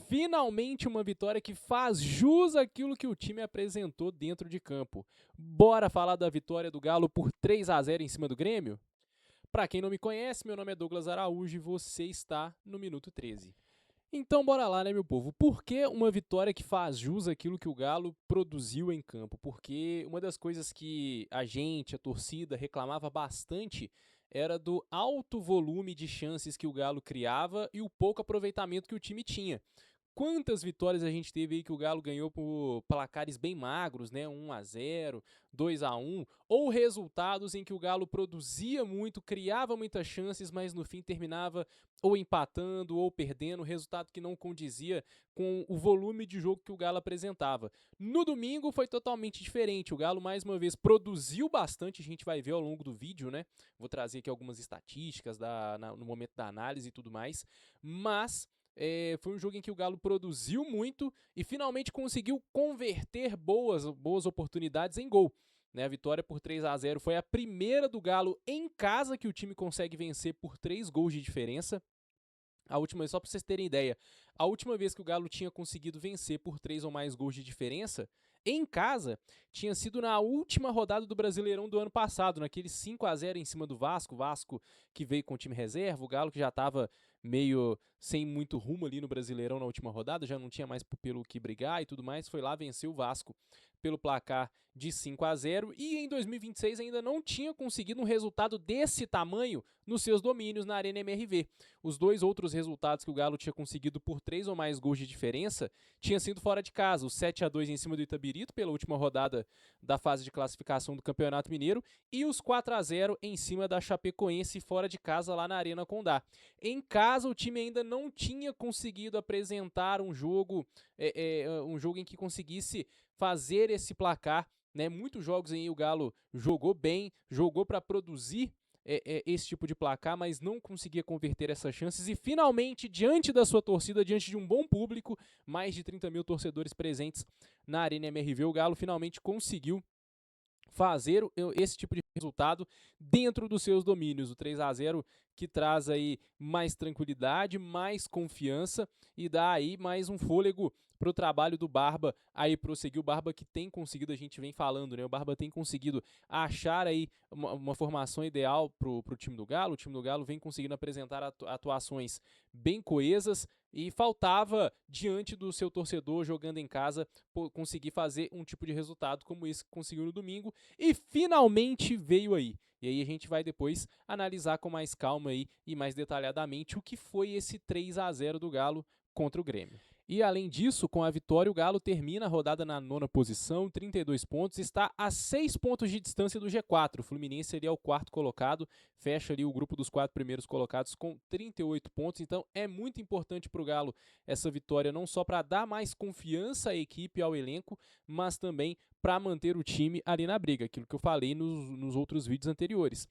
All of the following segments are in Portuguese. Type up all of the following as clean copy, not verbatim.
Finalmente uma vitória que faz jus àquilo que o time apresentou dentro de campo. Bora falar da vitória do Galo por 3-0 em cima do Grêmio? Para quem não me conhece, meu nome é Douglas Araújo e você está no Minuto 13. Então bora lá, né, meu povo? Por que uma vitória que faz jus àquilo que o Galo produziu em campo? Porque uma das coisas que a gente, a torcida, reclamava bastante era do alto volume de chances que o Galo criava e o pouco aproveitamento que o time tinha. Quantas vitórias a gente teve aí que o Galo ganhou por placares bem magros, né? 1-0, 2-1, ou resultados em que o Galo produzia muito, criava muitas chances, mas no fim terminava ou empatando ou perdendo, resultado que não condizia com o volume de jogo que o Galo apresentava. No domingo foi totalmente diferente. O Galo mais uma vez produziu bastante, a gente vai ver ao longo do vídeo, né? Vou trazer aqui algumas estatísticas no momento da análise e tudo mais, mas foi um jogo em que o Galo produziu muito e finalmente conseguiu converter boas oportunidades em gol. Né, a vitória por 3-0 foi a primeira do Galo em casa que o time consegue vencer por 3 gols de diferença. A última, só para vocês terem ideia, a última vez que o Galo tinha conseguido vencer por 3 ou mais gols de diferença em casa tinha sido na última rodada do Brasileirão do ano passado, naquele 5-0 em cima do Vasco, Vasco que veio com o time reserva, o Galo que já estava meio sem muito rumo ali no Brasileirão na última rodada, já não tinha mais pelo que brigar e tudo mais, foi lá vencer o Vasco pelo placar de 5-0 e em 2026 ainda não tinha conseguido um resultado desse tamanho nos seus domínios na Arena MRV. Os dois outros resultados que o Galo tinha conseguido por 3 ou mais gols de diferença tinha sido fora de casa, o 7-2 em cima do Itabirito pela última rodada da fase de classificação do Campeonato Mineiro e os 4-0 em cima da Chapecoense fora de casa lá na Arena Condá. Em casa o time ainda não tinha conseguido apresentar um jogo em que conseguisse fazer esse placar, né? Muitos jogos aí o Galo jogou bem, jogou para produzir esse tipo de placar, mas não conseguia converter essas chances e finalmente, diante da sua torcida, diante de um bom público, mais de 30 mil torcedores presentes na Arena MRV, o Galo finalmente conseguiu fazer esse tipo de resultado dentro dos seus domínios. O 3-0 que traz aí mais tranquilidade, mais confiança e dá aí mais um fôlego para o trabalho do Barba aí prosseguir. O Barba que tem conseguido, a gente vem falando, né? O Barba tem conseguido achar aí uma formação ideal para o time do Galo. O time do Galo vem conseguindo apresentar atuações bem coesas e faltava, diante do seu torcedor jogando em casa, conseguir fazer um tipo de resultado como esse que conseguiu no domingo e finalmente veio aí. E aí a gente vai depois analisar com mais calma aí e mais detalhadamente o que foi esse 3-0 do Galo contra o Grêmio. E além disso, com a vitória, o Galo termina a rodada na 9ª posição, 32 pontos, está a 6 pontos de distância do G4. O Fluminense ali é o 4º colocado, fecha ali o grupo dos 4 primeiros colocados com 38 pontos. Então é muito importante para o Galo essa vitória, não só para dar mais confiança à equipe e ao elenco, mas também para manter o time ali na briga, aquilo que eu falei nos outros vídeos anteriores.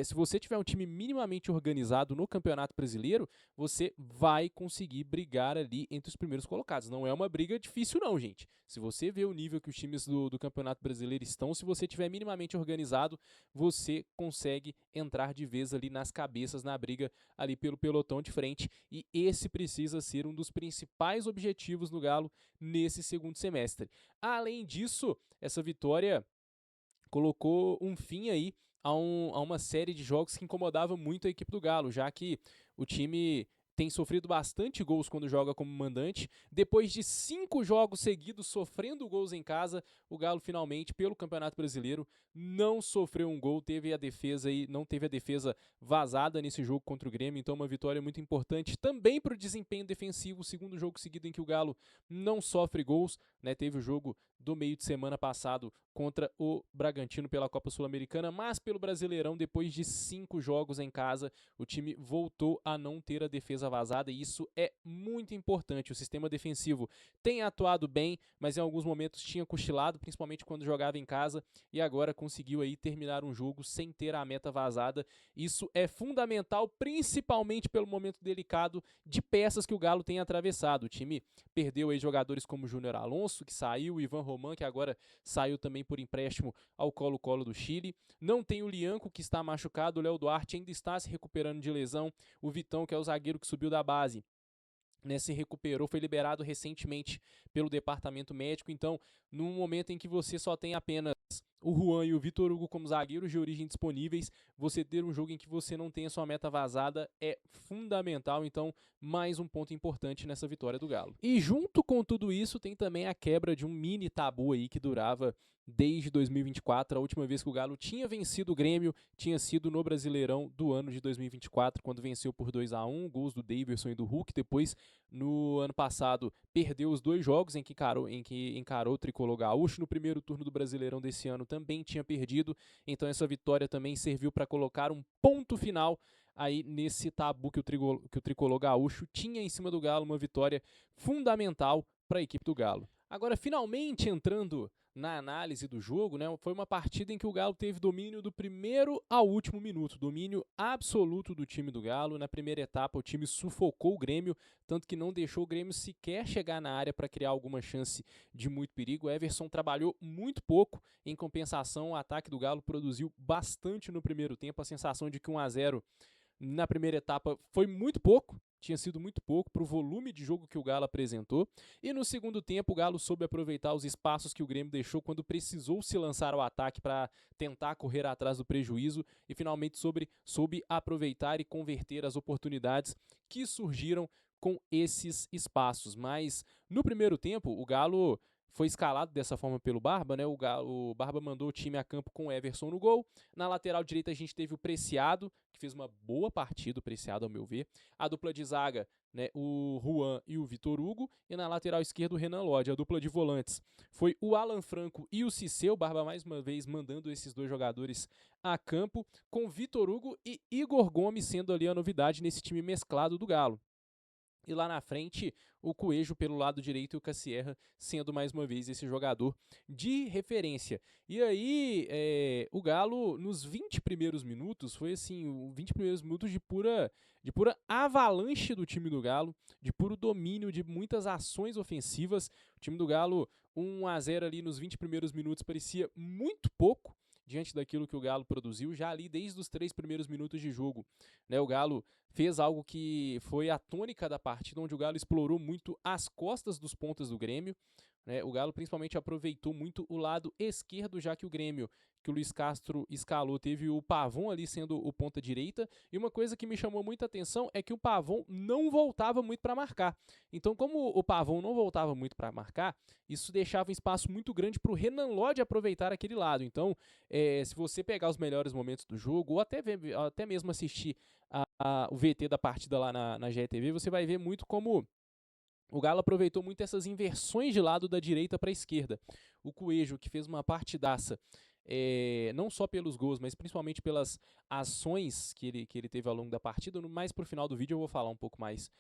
Se você tiver um time minimamente organizado no Campeonato Brasileiro, você vai conseguir brigar ali entre os primeiros colocados. Não é uma briga difícil não, gente. Se você vê o nível que os times do Campeonato Brasileiro estão, se você tiver minimamente organizado, você consegue entrar de vez ali nas cabeças na briga ali pelo pelotão de frente, e esse precisa ser um dos principais objetivos do Galo nesse segundo semestre. Além disso, essa vitória colocou um fim aí a uma série de jogos que incomodava muito a equipe do Galo, já que o time tem sofrido bastante gols quando joga como mandante. Depois de 5 jogos seguidos sofrendo gols em casa, o Galo finalmente, pelo Campeonato Brasileiro, não sofreu um gol, não teve a defesa vazada nesse jogo contra o Grêmio, então uma vitória muito importante também para o desempenho defensivo, segundo jogo seguido em que o Galo não sofre gols, né? Teve o jogo do meio de semana passado contra o Bragantino pela Copa Sul-Americana, mas pelo Brasileirão, depois de 5 jogos em casa, o time voltou a não ter a defesa vazada e isso é muito importante. O sistema defensivo tem atuado bem, mas em alguns momentos tinha cochilado, principalmente quando jogava em casa, e agora conseguiu aí terminar um jogo sem ter a meta vazada. Isso é fundamental, principalmente pelo momento delicado de peças que o Galo tem atravessado. O time perdeu aí jogadores como o Júnior Alonso, que saiu, o Ivan Roman, que agora saiu também por empréstimo ao Colo-Colo do Chile. Não tem o Lianco, que está machucado, o Léo Duarte ainda está se recuperando de lesão, o Vitão, que é o zagueiro que subiu da base, né, se recuperou, foi liberado recentemente pelo departamento médico. Então, num momento em que você só tem apenas o Juan e o Vitor Hugo como zagueiros de origem disponíveis, você ter um jogo em que você não tem a sua meta vazada é fundamental. Então, mais um ponto importante nessa vitória do Galo. E junto com tudo isso, tem também a quebra de um mini tabu aí que durava desde 2024. A última vez que o Galo tinha vencido o Grêmio tinha sido no Brasileirão do ano de 2024, quando venceu por 2-1, gols do Daverson e do Hulk. Depois, no ano passado, perdeu os 2 jogos em que encarou o tricolor gaúcho. No primeiro turno do Brasileirão desse ano também tinha perdido. Então essa vitória também serviu para colocar um ponto final aí nesse tabu que o tricolor gaúcho tinha em cima do Galo, uma vitória fundamental para a equipe do Galo. Agora, finalmente entrando na análise do jogo, né, foi uma partida em que o Galo teve domínio do primeiro ao último minuto, domínio absoluto do time do Galo. Na primeira etapa o time sufocou o Grêmio, tanto que não deixou o Grêmio sequer chegar na área para criar alguma chance de muito perigo. O Everson trabalhou muito pouco, em compensação o ataque do Galo produziu bastante no primeiro tempo. A sensação de que 1-0 na primeira etapa foi muito pouco, tinha sido muito pouco para o volume de jogo que o Galo apresentou. E no segundo tempo o Galo soube aproveitar os espaços que o Grêmio deixou quando precisou se lançar ao ataque para tentar correr atrás do prejuízo e finalmente soube aproveitar e converter as oportunidades que surgiram com esses espaços. Mas no primeiro tempo o Galo foi escalado dessa forma pelo Barba, né? O Barba mandou o time a campo com o Everson no gol. Na lateral direita a gente teve o Preciado, que fez uma boa partida, o Preciado ao meu ver. A dupla de zaga, né, o Juan e o Vitor Hugo. E na lateral esquerda o Renan Lodge. A dupla de volantes foi o Alan Franco e o Cisseu. O Barba mais uma vez mandando esses 2 jogadores a campo, com Vitor Hugo e Igor Gomes sendo ali a novidade nesse time mesclado do Galo. E lá na frente, o Coelho pelo lado direito e o Cassierra sendo mais uma vez esse jogador de referência. E aí, o Galo, nos 20 primeiros minutos, foi assim, 20 primeiros minutos de pura avalanche do time do Galo, de puro domínio, de muitas ações ofensivas. O time do Galo, 1-0 ali nos 20 primeiros minutos, parecia muito pouco diante daquilo que o Galo produziu, já ali desde os 3 primeiros minutos de jogo, né, o Galo fez algo que foi a tônica da partida, onde o Galo explorou muito as costas dos pontas do Grêmio, né, o Galo principalmente aproveitou muito o lado esquerdo, já que o Grêmio, que o Luiz Castro escalou, teve o Pavon ali sendo o ponta direita, e uma coisa que me chamou muita atenção é que o Pavon não voltava muito para marcar. Então, como o Pavon não voltava muito para marcar, isso deixava um espaço muito grande para o Renan Lodge aproveitar aquele lado. Então, se você pegar os melhores momentos do jogo, ou até mesmo assistir o VT da partida lá na GTV, você vai ver muito como o Galo aproveitou muito essas inversões de lado da direita para a esquerda. O Coelho, que fez uma partidaça, não só pelos gols, mas principalmente pelas ações que ele teve ao longo da partida. Mais pro final do vídeo eu vou falar um pouco mais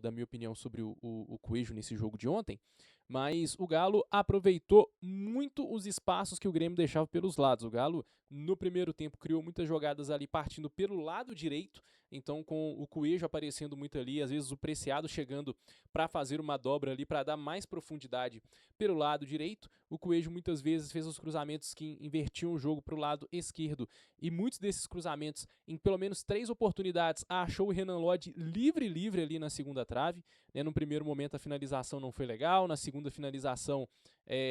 da minha opinião sobre o Coelho nesse jogo de ontem. Mas o Galo aproveitou muito os espaços que o Grêmio deixava pelos lados. O Galo, no primeiro tempo, criou muitas jogadas ali partindo pelo lado direito, então com o Coelho aparecendo muito ali, às vezes o Preciado chegando para fazer uma dobra ali, para dar mais profundidade pelo lado direito. O Coelho muitas vezes fez os cruzamentos que invertiam o jogo para o lado esquerdo, e muitos desses cruzamentos, em pelo menos 3 oportunidades, achou o Renan Lodge livre ali na segunda trave, né? No primeiro momento a finalização não foi legal, na segunda finalização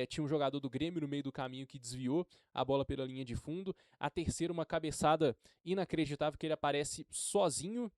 tinha um jogador do Grêmio no meio do caminho que desviou a bola pela linha de fundo. A terceira, uma cabeçada inacreditável, que ele aparece sozinho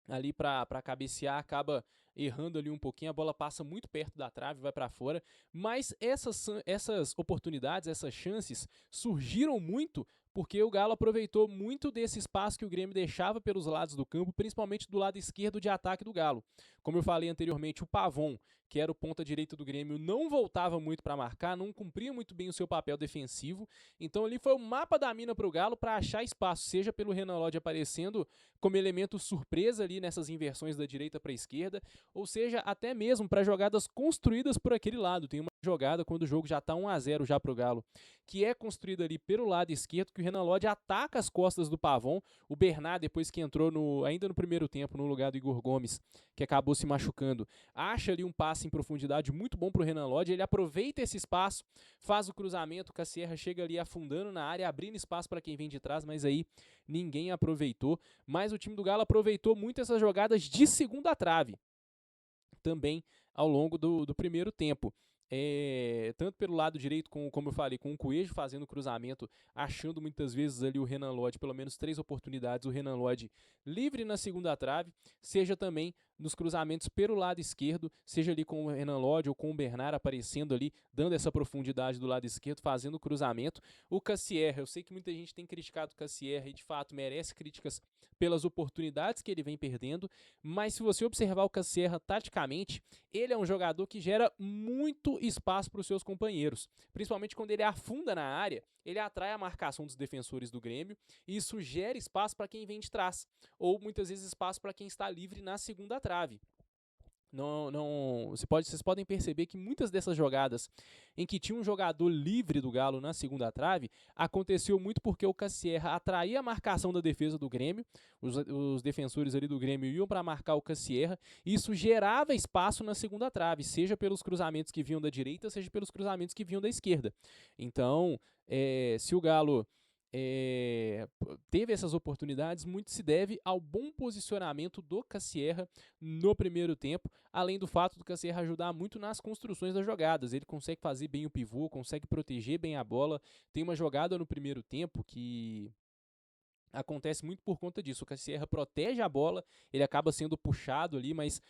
ali para cabecear, acaba errando ali um pouquinho, a bola passa muito perto da trave, vai para fora, mas essas oportunidades, essas chances surgiram muito porque o Galo aproveitou muito desse espaço que o Grêmio deixava pelos lados do campo, principalmente do lado esquerdo de ataque do Galo. Como eu falei anteriormente, o Pavon, que era o ponta direita do Grêmio, não voltava muito para marcar, não cumpria muito bem o seu papel defensivo, então ali foi o mapa da mina para o Galo para achar espaço, seja pelo Renan Lodge aparecendo como elemento surpresa ali nessas inversões da direita para a esquerda, ou seja, até mesmo para jogadas construídas por aquele lado. Tem uma jogada quando o jogo já está 1-0 já para o Galo, que é construída ali pelo lado esquerdo, que o Renan Lodge ataca as costas do Pavon. O Bernard, depois que entrou ainda no primeiro tempo, no lugar do Igor Gomes, que acabou se machucando, acha ali um passe em profundidade muito bom para o Renan Lodge. Ele aproveita esse espaço, faz o cruzamento, o Cassierra chega ali afundando na área, abrindo espaço para quem vem de trás, mas aí ninguém aproveitou. Mas o time do Galo aproveitou muito essas jogadas de segunda trave. também ao longo do primeiro tempo. Tanto pelo lado direito, como eu falei, com o Coelho fazendo cruzamento, achando muitas vezes ali o Renan Lodge, pelo menos 3 oportunidades, o Renan Lodge livre na segunda trave, seja também nos cruzamentos pelo lado esquerdo, seja ali com o Renan Lodge ou com o Bernard aparecendo ali, dando essa profundidade do lado esquerdo, fazendo o cruzamento. O Cassierra, eu sei que muita gente tem criticado o Cassierra e de fato merece críticas pelas oportunidades que ele vem perdendo, mas se você observar o Cassierra taticamente, ele é um jogador que gera muito espaço para os seus companheiros, principalmente quando ele afunda na área, ele atrai a marcação dos defensores do Grêmio e isso gera espaço para quem vem de trás, ou muitas vezes espaço para quem está livre na segunda trave. Vocês podem perceber que muitas dessas jogadas em que tinha um jogador livre do Galo na segunda trave, aconteceu muito porque o Cassierra atraía a marcação da defesa do Grêmio, os defensores ali do Grêmio iam para marcar o Cassierra, e isso gerava espaço na segunda trave, seja pelos cruzamentos que vinham da direita, seja pelos cruzamentos que vinham da esquerda. Então, se o Galo teve essas oportunidades, muito se deve ao bom posicionamento do Cassierra no primeiro tempo, além do fato do Cassierra ajudar muito nas construções das jogadas. Ele consegue fazer bem o pivô, consegue proteger bem a bola. Tem uma jogada no primeiro tempo que acontece muito por conta disso. O Cassierra protege a bola, ele acaba sendo puxado ali, mas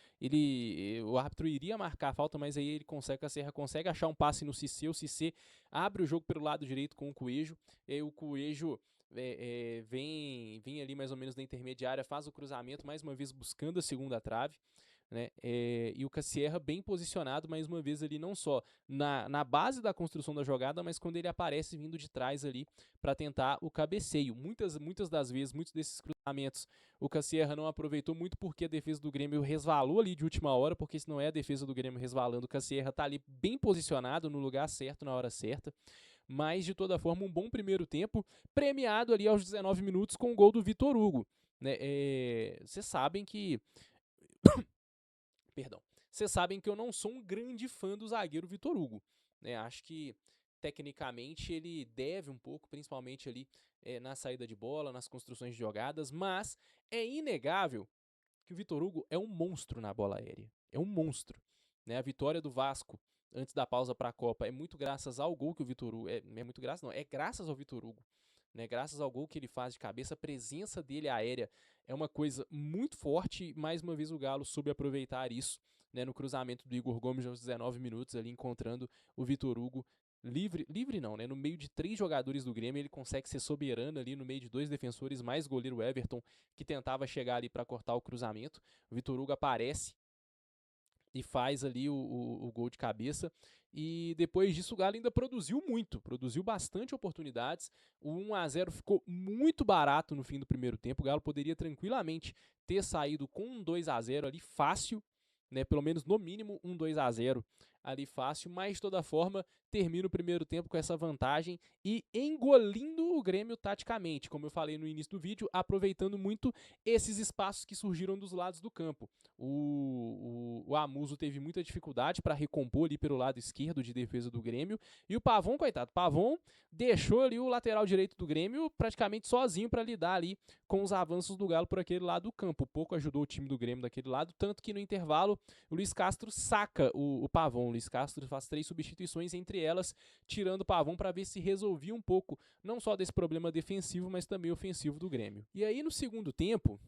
o árbitro iria marcar a falta, mas aí o Cassierra consegue achar um passe no Cissé, o Cissé abre o jogo pelo lado direito com o Coelho, e o Coelho vem ali mais ou menos na intermediária, faz o cruzamento, mais uma vez buscando a segunda trave, né? E o Cassierra bem posicionado, mais uma vez ali, não só na base da construção da jogada, mas quando ele aparece vindo de trás ali para tentar o cabeceio. Muitas das vezes, muitos desses cruzamentos, o Cassierra não aproveitou muito porque a defesa do Grêmio resvalou ali de última hora, porque se não é a defesa do Grêmio resvalando, o Cassierra tá ali bem posicionado, no lugar certo, na hora certa. Mas, de toda forma, um bom primeiro tempo, premiado ali aos 19 minutos com o gol do Vitor Hugo. Né? Vocês sabem que... Perdão. Vocês sabem que eu não sou um grande fã do zagueiro Vitor Hugo. Né? Acho que, tecnicamente, ele deve um pouco, principalmente ali na saída de bola, nas construções de jogadas, mas é inegável que o Vitor Hugo é um monstro na bola aérea. É um monstro. Né? A vitória do Vasco antes da pausa para a Copa é muito graças ao gol que o Vitor Hugo... É graças ao Vitor Hugo. Né? Graças ao gol que ele faz de cabeça, a presença dele aérea é uma coisa muito forte. Mais uma vez o Galo soube aproveitar isso, né, no cruzamento do Igor Gomes aos 19 minutos, ali encontrando o Vitor Hugo livre não, né? No meio de 3 jogadores do Grêmio, ele consegue ser soberano ali no meio de 2 defensores, mais goleiro Everton, que tentava chegar ali para cortar o cruzamento. O Vitor Hugo aparece e faz ali o gol de cabeça. E depois disso o Galo ainda produziu bastante oportunidades. O 1-0 ficou muito barato no fim do primeiro tempo. O Galo poderia tranquilamente ter saído com um 2-0 ali fácil, né? Pelo menos no mínimo um 2-0 ali fácil, mas de toda forma termina o primeiro tempo com essa vantagem e engolindo o Grêmio taticamente, como eu falei no início do vídeo, aproveitando muito esses espaços que surgiram dos lados do campo. O Amuso teve muita dificuldade para recompor ali pelo lado esquerdo de defesa do Grêmio, e o Pavon, coitado, Pavon deixou ali o lateral direito do Grêmio praticamente sozinho para lidar ali com os avanços do Galo por aquele lado do campo. Pouco ajudou o time do Grêmio daquele lado, tanto que no intervalo o Luiz Castro saca o Pavon. O Luiz Castro faz 3 substituições, entre elas tirando o Pavon para ver se resolvia um pouco, não só desse problema defensivo, mas também ofensivo do Grêmio. E aí no segundo tempo,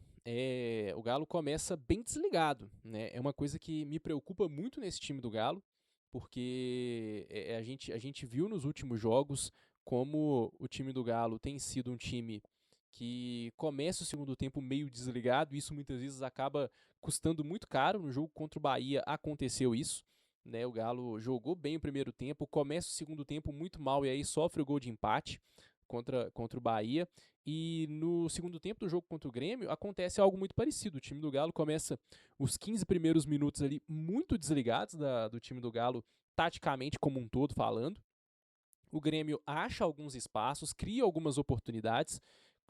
o Galo começa bem desligado, né? É uma coisa que me preocupa muito nesse time do Galo, porque a gente viu nos últimos jogos como o time do Galo tem sido um time que começa o segundo tempo meio desligado, e isso muitas vezes acaba custando muito caro. No jogo contra o Bahia aconteceu isso, né? O Galo jogou bem o primeiro tempo, começa o segundo tempo muito mal e aí sofre o gol de empate contra o Bahia. E no segundo tempo do jogo contra o Grêmio acontece algo muito parecido. O time do Galo começa os 15 primeiros minutos ali muito desligados do time do Galo, taticamente como um todo falando. O Grêmio acha alguns espaços, cria algumas oportunidades.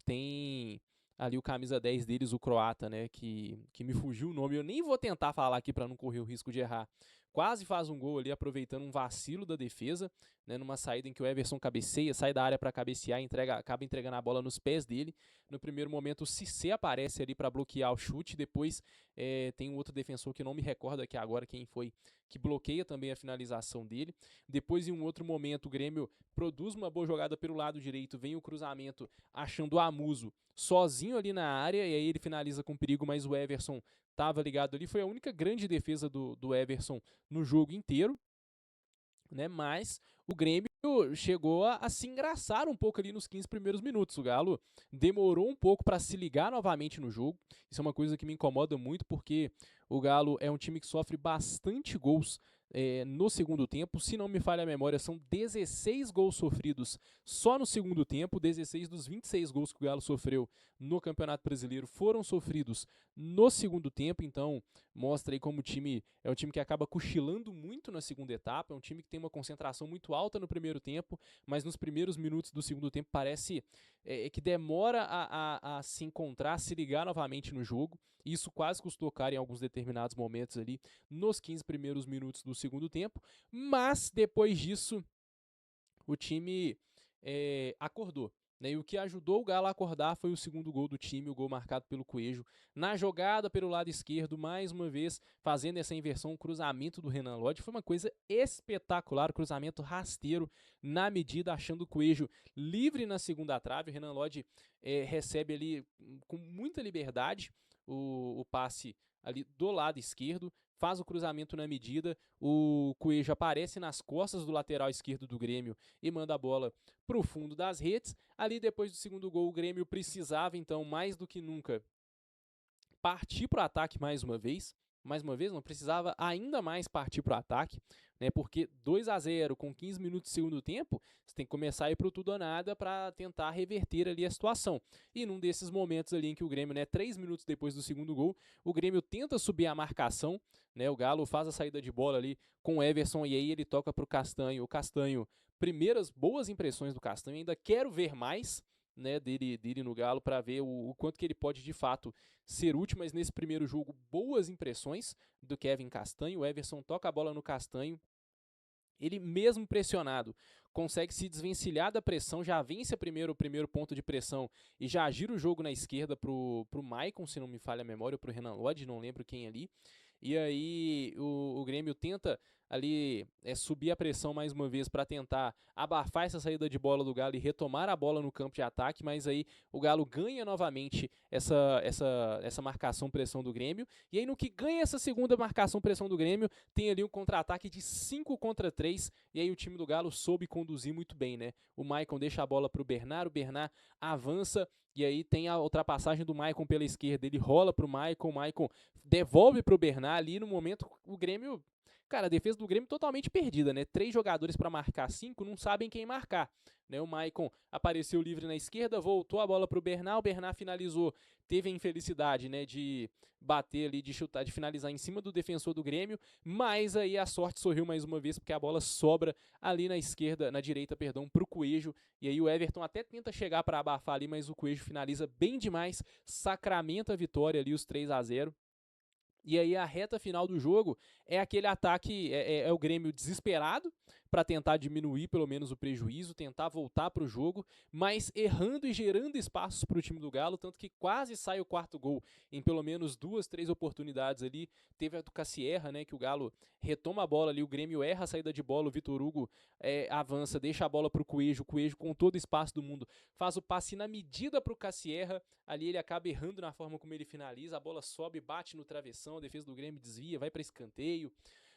Tem ali o camisa 10 deles, o croata, né, que me fugiu o nome. Eu nem vou tentar falar aqui para não correr o risco de errar quase faz um gol ali, aproveitando um vacilo da defesa, né, numa saída em que o Everson cabeceia, sai da área para cabecear, acaba entregando a bola nos pés dele. No primeiro momento, o Cissé aparece ali para bloquear o chute, depois tem um outro defensor que eu não me recordo aqui agora quem foi, que bloqueia também a finalização dele. Depois, em um outro momento, o Grêmio produz uma boa jogada pelo lado direito, vem o cruzamento achando o Amuso sozinho ali na área, e aí ele finaliza com perigo, mas o Everson estava ligado ali. Foi a única grande defesa do Everson no jogo inteiro, né? Mas o Grêmio chegou a se engraçar um pouco ali nos 15 primeiros minutos. O Galo demorou um pouco para se ligar novamente no jogo. Isso é uma coisa que me incomoda muito, porque o Galo é um time que sofre bastante gols no segundo tempo. Se não me falha a memória, são 16 gols sofridos só no segundo tempo. 16 dos 26 gols que o Galo sofreu no Campeonato Brasileiro foram sofridos no segundo tempo. Então mostra aí como o time é um time que acaba cochilando muito na segunda etapa. É um time que tem uma concentração muito alta no primeiro tempo, mas nos primeiros minutos do segundo tempo parece que demora a se encontrar, a se ligar novamente no jogo. Isso quase custou caro em alguns determinados momentos ali nos 15 primeiros minutos do segundo tempo, mas depois disso o time acordou. E o que ajudou o Galo a acordar foi o segundo gol do time, o gol marcado pelo Coelho. Na jogada pelo lado esquerdo, mais uma vez, fazendo essa inversão, o cruzamento do Renan Lodge. Foi uma coisa espetacular, cruzamento rasteiro na medida, achando o Coelho livre na segunda trave. O Renan Lodge recebe ali com muita liberdade o passe ali do lado esquerdo, faz o cruzamento na medida, o Coelho aparece nas costas do lateral esquerdo do Grêmio e manda a bola para o fundo das redes. Ali depois do segundo gol, o Grêmio precisava então mais do que nunca partir para o ataque mais uma vez, não precisava ainda mais partir para o ataque, né? Porque 2-0 com 15 minutos de segundo tempo, você tem que começar a ir para o tudo ou nada para tentar reverter ali a situação. E num desses momentos ali em que o Grêmio, 3 minutos depois do segundo gol, o Grêmio tenta subir a marcação, né? O Galo faz a saída de bola ali com o Everson e aí ele toca para o Castanho. O Castanho, primeiras boas impressões do Castanho, ainda quero ver mais, né, dele no Galo para ver o quanto que ele pode de fato ser útil, mas nesse primeiro jogo boas impressões do Kevin Castanho. O Everson toca a bola no Castanho, ele mesmo pressionado consegue se desvencilhar da pressão, já vence o primeiro ponto de pressão e já gira o jogo na esquerda pro Maicon, se não me falha a memória, ou pro Renan Lodge, não lembro quem ali. E aí o Grêmio tenta ali subir a pressão mais uma vez para tentar abafar essa saída de bola do Galo e retomar a bola no campo de ataque, mas aí o Galo ganha novamente essa marcação-pressão do Grêmio, e aí no que ganha essa segunda marcação-pressão do Grêmio, tem ali um contra-ataque de 5 contra 3, e aí o time do Galo soube conduzir muito bem, né? O Maicon deixa a bola para o Bernard avança, e aí tem a ultrapassagem do Maicon pela esquerda, ele rola pro Maicon, o Maicon devolve pro Bernard ali. No momento o Grêmio, cara, a defesa do Grêmio totalmente perdida, né? 3 jogadores para marcar 5, não sabem quem marcar, né? O Maicon apareceu livre na esquerda, voltou a bola pro Bernard, o Bernard finalizou, teve a infelicidade, né, de bater ali, de chutar, de finalizar em cima do defensor do Grêmio, mas aí a sorte sorriu mais uma vez, porque a bola sobra ali na direita, pro Coelho, e aí o Everton até tenta chegar para abafar ali, mas o Coelho finaliza bem demais, sacramenta a vitória ali, os 3-0. E aí a reta final do jogo é aquele ataque, é o Grêmio desesperado para tentar diminuir pelo menos o prejuízo, tentar voltar para o jogo, mas errando e gerando espaços para o time do Galo, tanto que quase sai o quarto gol em pelo menos 2, 3 oportunidades ali. Teve a do Cassierra, né, que o Galo retoma a bola ali, o Grêmio erra a saída de bola, o Vitor Hugo avança, deixa a bola para o Coelho com todo o espaço do mundo, faz o passe na medida para o Cassierra, ali ele acaba errando na forma como ele finaliza, a bola sobe, bate no travessão, a defesa do Grêmio desvia, vai para escanteio,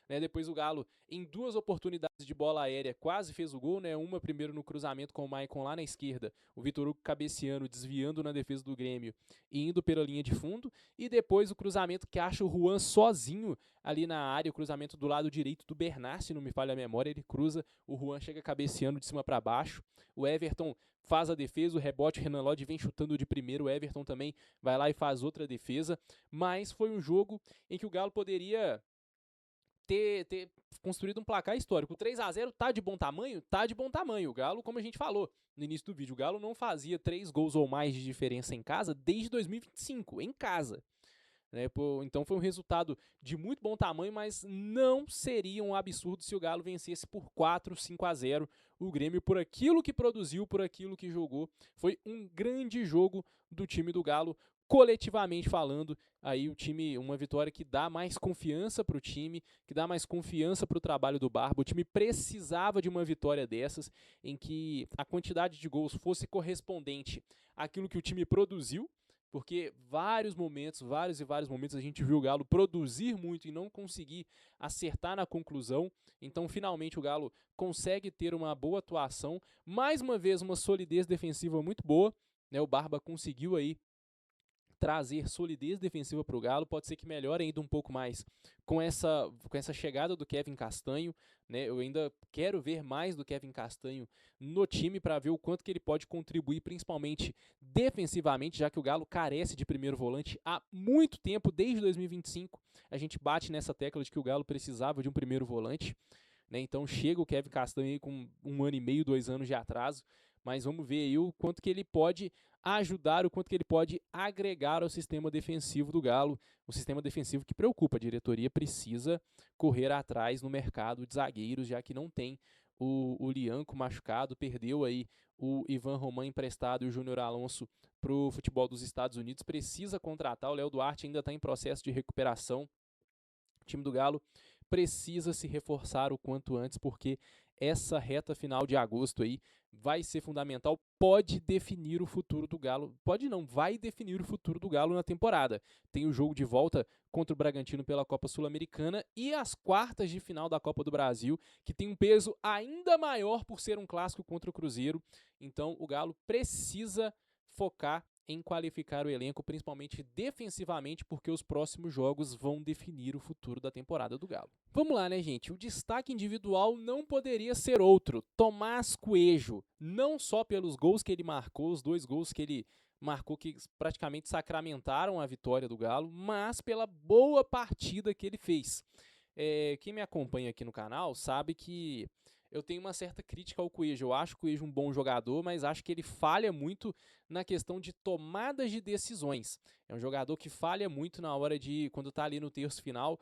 né? Depois o Galo, em 2 oportunidades de bola aérea, quase fez o gol, né? Uma primeiro no cruzamento com o Maicon lá na esquerda, o Vitor Hugo cabeceando, desviando na defesa do Grêmio e indo pela linha de fundo, e depois o cruzamento que acha o Juan sozinho ali na área, o cruzamento do lado direito do Bernard, se não me falha a memória, ele cruza, o Juan chega cabeceando de cima para baixo, o Everton faz a defesa, o rebote, o Renan Lodge vem chutando de primeiro, o Everton também vai lá e faz outra defesa, mas foi um jogo em que o Galo poderia ter construído um placar histórico. O 3-0 tá de bom tamanho? Tá de bom tamanho. O Galo, como a gente falou no início do vídeo, o Galo não fazia 3 gols ou mais de diferença em casa desde 2025, em casa. né? Então foi um resultado de muito bom tamanho, mas não seria um absurdo se o Galo vencesse por 4-5-0 o Grêmio, por aquilo que produziu, por aquilo que jogou. Foi um grande jogo do time do Galo, coletivamente falando. Aí o time, uma vitória que dá mais confiança para o time, que dá mais confiança para o trabalho do Barba. O time precisava de uma vitória dessas, em que a quantidade de gols fosse correspondente àquilo que o time produziu, porque vários e vários momentos a gente viu o Galo produzir muito e não conseguir acertar na conclusão. Então, finalmente, o Galo consegue ter uma boa atuação, mais uma vez uma solidez defensiva muito boa, né? O Barba conseguiu aí trazer solidez defensiva para o Galo, pode ser que melhore ainda um pouco mais com essa chegada do Kevin Castanho, né? Eu ainda quero ver mais do Kevin Castanho no time para ver o quanto que ele pode contribuir, principalmente defensivamente, já que o Galo carece de primeiro volante há muito tempo, desde 2025. A gente bate nessa tecla de que o Galo precisava de um primeiro volante, né? Então chega o Kevin Castanho aí com 1 ano e meio, 2 anos de atraso, mas vamos ver aí o quanto que ele pode ajudar, o quanto que ele pode agregar ao sistema defensivo do Galo, um sistema defensivo que preocupa. A diretoria precisa correr atrás no mercado de zagueiros, já que não tem o Lianco machucado, perdeu aí o Ivan Roman emprestado e o Júnior Alonso para o futebol dos Estados Unidos, precisa contratar, o Léo Duarte ainda está em processo de recuperação. O time do Galo precisa se reforçar o quanto antes, porque essa reta final de agosto aí vai ser fundamental, pode definir o futuro do Galo, pode não, vai definir o futuro do Galo na temporada. Tem o jogo de volta contra o Bragantino pela Copa Sul-Americana e as quartas de final da Copa do Brasil, que tem um peso ainda maior por ser um clássico contra o Cruzeiro. Então o Galo precisa focar em qualificar o elenco, principalmente defensivamente, porque os próximos jogos vão definir o futuro da temporada do Galo. Vamos lá, né, gente? O destaque individual não poderia ser outro. Tomás Coelho, não só pelos gols que ele marcou, os 2 gols que ele marcou que praticamente sacramentaram a vitória do Galo, mas pela boa partida que ele fez. Quem me acompanha aqui no canal sabe que eu tenho uma certa crítica ao Coelho. Eu acho o Coelho um bom jogador, mas acho que ele falha muito na questão de tomadas de decisões. É um jogador que falha muito na hora de, quando está ali no terço final,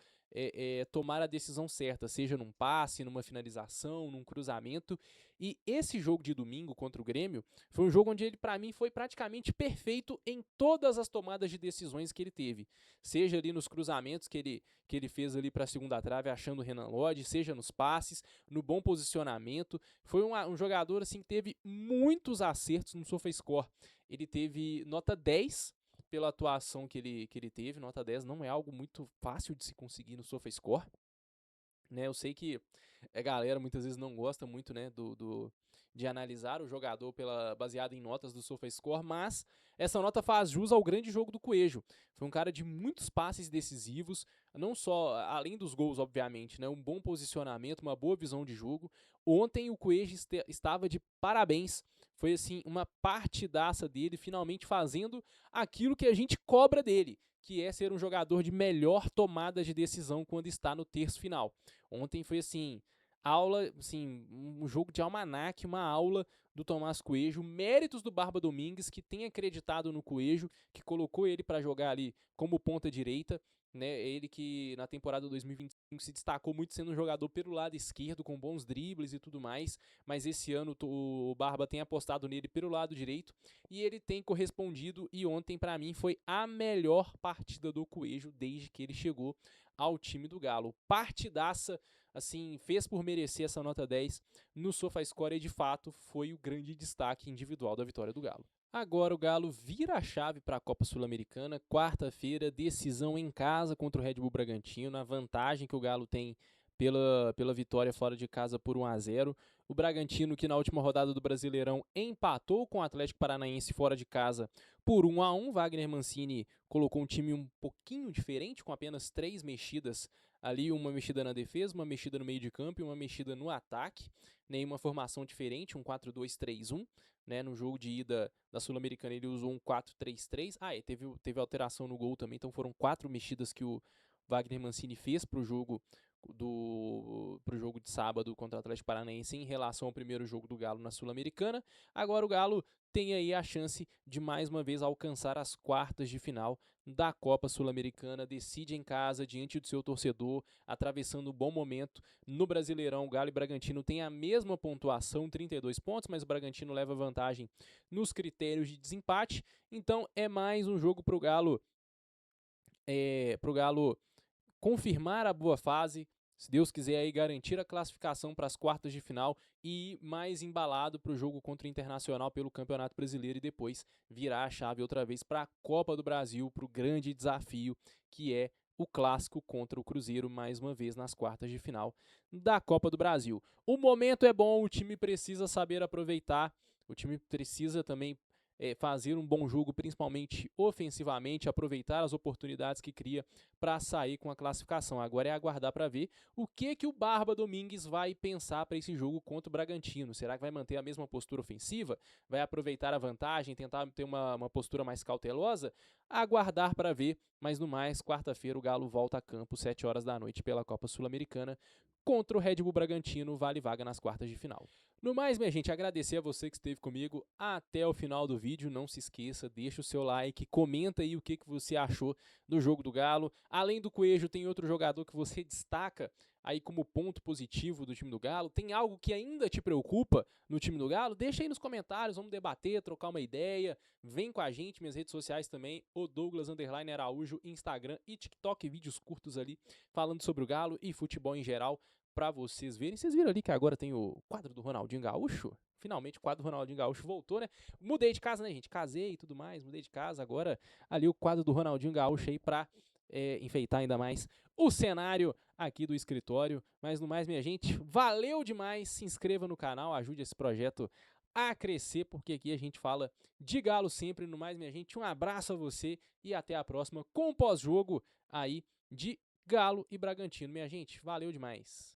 tomar a decisão certa, seja num passe, numa finalização, num cruzamento. E esse jogo de domingo contra o Grêmio foi um jogo onde ele, para mim, foi praticamente perfeito em todas as tomadas de decisões que ele teve. Seja ali nos cruzamentos que ele fez ali para a segunda trave, achando o Renan Lodge, seja nos passes, no bom posicionamento. Foi um jogador assim que teve muitos acertos no SofaScore. Ele teve nota 10 pela atuação que ele teve. Nota 10 não é algo muito fácil de se conseguir no SofaScore, né? Eu sei que a galera muitas vezes não gosta muito, né, de analisar o jogador baseado em notas do SofaScore, mas essa nota faz jus ao grande jogo do Coelho. Foi um cara de muitos passes decisivos, não só, além dos gols, obviamente, né, um bom posicionamento, uma boa visão de jogo. Ontem o Coelho estava de parabéns. Foi assim uma partidaça dele, finalmente fazendo aquilo que a gente cobra dele, que é ser um jogador de melhor tomada de decisão quando está no terço final. Ontem foi assim, aula, assim, um jogo de almanaque, uma aula do Tomás Coelho, méritos do Barba Domingues, que tem acreditado no Coelho, que colocou ele para jogar ali como ponta direita, né? Ele que na temporada 2025 se destacou muito sendo um jogador pelo lado esquerdo, com bons dribles e tudo mais, mas esse ano o Barba tem apostado nele pelo lado direito e ele tem correspondido, e ontem para mim foi a melhor partida do Coelho desde que ele chegou ao time do Galo. Partidaça, assim, fez por merecer essa nota 10 no SofaScore e de fato foi o grande destaque individual da vitória do Galo. Agora o Galo vira a chave para a Copa Sul-Americana, quarta-feira, decisão em casa contra o Red Bull Bragantino, a vantagem que o Galo tem pela vitória fora de casa por 1-0. O Bragantino, que na última rodada do Brasileirão empatou com o Atlético Paranaense fora de casa por 1-1. Wagner Mancini colocou um time um pouquinho diferente, com apenas 3 mexidas ali, uma mexida na defesa, uma mexida no meio de campo e uma mexida no ataque. Nenhuma formação diferente, um 4-2-3-1. Né, no jogo de ida da Sul-Americana ele usou um 4-3-3. E teve alteração no gol também, então foram 4 mexidas que o Wagner Mancini fez para o jogo pro jogo de sábado contra o Atlético Paranaense em relação ao primeiro jogo do Galo na Sul-Americana. Agora o Galo tem aí a chance de mais uma vez alcançar as quartas de final da Copa Sul-Americana, decide em casa, diante do seu torcedor, atravessando um bom momento. No Brasileirão, o Galo e Bragantino têm a mesma pontuação, 32 pontos, mas o Bragantino leva vantagem nos critérios de desempate, então é mais um jogo pro Galo confirmar a boa fase, se Deus quiser aí garantir a classificação para as quartas de final e ir mais embalado para o jogo contra o Internacional pelo Campeonato Brasileiro e depois virar a chave outra vez para a Copa do Brasil, para o grande desafio que é o clássico contra o Cruzeiro, mais uma vez nas quartas de final da Copa do Brasil. O momento é bom, o time precisa saber aproveitar, o time precisa também fazer um bom jogo, principalmente ofensivamente, aproveitar as oportunidades que cria para sair com a classificação. Agora é aguardar para ver o que o Barba Domingues vai pensar para esse jogo contra o Bragantino. Será que vai manter a mesma postura ofensiva? Vai aproveitar a vantagem, tentar ter uma postura mais cautelosa? Aguardar para ver, mas no mais, quarta-feira o Galo volta a campo, 7 horas da noite, pela Copa Sul-Americana, contra o Red Bull Bragantino, vale vaga nas quartas de final. No mais, minha gente, agradecer a você que esteve comigo até o final do vídeo. Não se esqueça, deixa o seu like, comenta aí o que você achou do jogo do Galo. Além do Coelho, tem outro jogador que você destaca aí como ponto positivo do time do Galo? Tem algo que ainda te preocupa no time do Galo? Deixa aí nos comentários, vamos debater, trocar uma ideia. Vem com a gente, minhas redes sociais também, o Douglas_Araújo, Instagram e TikTok, vídeos curtos ali, falando sobre o Galo e futebol em geral, pra vocês verem. Vocês viram ali que agora tem o quadro do Ronaldinho Gaúcho? Finalmente o quadro do Ronaldinho Gaúcho voltou, né? Mudei de casa, né, gente? Casei e tudo mais, mudei de casa. Agora ali o quadro do Ronaldinho Gaúcho aí pra enfeitar ainda mais o cenário aqui do escritório. Mas no mais, minha gente, valeu demais. Se inscreva no canal, ajude esse projeto a crescer, porque aqui a gente fala de Galo sempre. No mais, minha gente, um abraço a você e até a próxima com o pós-jogo aí de Galo e Bragantino. Minha gente, valeu demais.